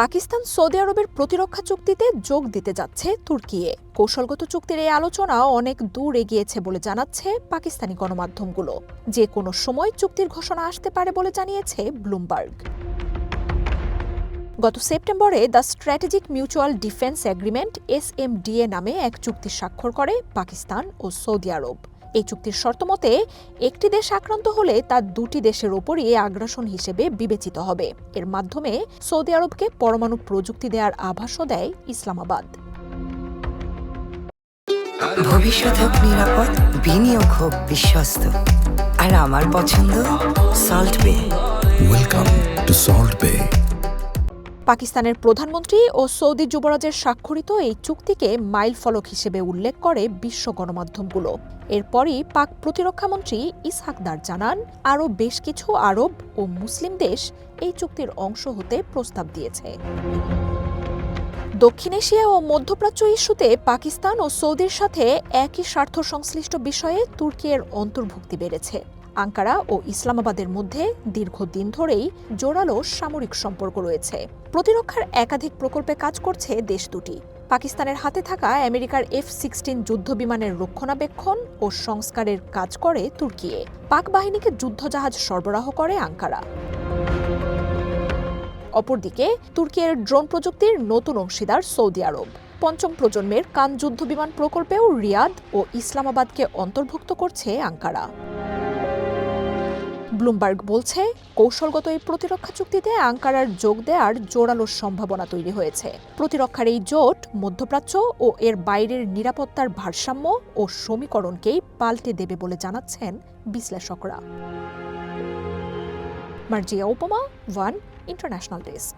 Pakistan Saudi আরবের প্রতিরক্ষা চুক্তিতে যোগ দিতে যাচ্ছে তুর্কি। কৌশলগত চুক্তির এই আলোচনা অনেক দূর এগিয়েছে বলে জানাচ্ছে পাকিস্তানি গণমাধ্যমগুলো। যে কোনো সময় চুক্তির ঘোষণা আসতে পারে বলে জানিয়েছে ব্লুমবার্গ। গত সেপ্টেম্বরে the strategic mutual defence agreement SMDA নামে এক চুক্তি স্বাক্ষর করে পাকিস্তান ও সৌদি আরব। এই চুক্তির শর্তমতে একটি দেশ আক্রান্ত হলে তা দুটি দেশের ওপরই আগ্রাসন হিসেবে বিবেচিত হবে। এর মাধ্যমে সৌদি আরবকে পরমাণু প্রযুক্তি দেওয়ার আভাসও দেয় ইসলামাবাদ। ভবিষ্যৎ হোক নিরাপদ, বিনিয়োগ হোক বিশ্বস্ত, আর আমার পছন্দ সল্ট বে। ওয়েলকাম টু সল্ট বে। পাকিস্তানের প্রধানমন্ত্রী ও সৌদি যুবরাজের স্বাক্ষরিত এই চুক্তিকে মাইলফলক হিসেবে উল্লেখ করে বিশ্ব গণমাধ্যমগুলো। এরপরই পাক প্রতিরক্ষামন্ত্রী ইসহাক দার জানান, আরও বেশ কিছু আরব ও মুসলিম দেশ এই চুক্তির অংশ হতে প্রস্তাব দিয়েছে। দক্ষিণ এশিয়া ও মধ্যপ্রাচ্য ইস্যুতে পাকিস্তান ও সৌদির সাথে একই স্বার্থ সংশ্লিষ্ট বিষয়ে তুর্কির অন্তর্ভুক্তি বেড়েছে। আঙ্কারা ও ইসলামাবাদের মধ্যে দীর্ঘদিন ধরেই জোরালো সামরিক সম্পর্ক রয়েছে। প্রতিরক্ষার একাধিক প্রকল্পে কাজ করছে দেশ দুটি। পাকিস্তানের হাতে থাকা আমেরিকার F-16 যুদ্ধবিমানের রক্ষণাবেক্ষণ ও সংস্কারের কাজ করে তুর্কি। পাক বাহিনীকে যুদ্ধজাহাজ সরবরাহ করে আঙ্কারা। অপরদিকে তুর্কির ড্রোন প্রযুক্তির নতুন অংশীদার সৌদি আরব। পঞ্চম প্রজন্মের কান যুদ্ধবিমান প্রকল্পেও রিয়াদ ও ইসলামাবাদকে অন্তর্ভুক্ত করছে আঙ্কারা। ব্লুমবার্গ বলছে, কৌশলগত এই প্রতিরক্ষা চুক্তিতে আঙ্কারার যোগ দেওয়ার জোরালো সম্ভাবনা তৈরি হয়েছে। প্রতিরক্ষার এই জোট মধ্যপ্রাচ্য ও এর বাইরের নিরাপত্তার ভারসাম্য ও সমীকরণকেই পাল্টে দেবে বলে জানাচ্ছেন বিশ্লেষকরা। মার্জিয়া উপমা, ওয়ান ইন্টারন্যাশনাল ডেস্ক।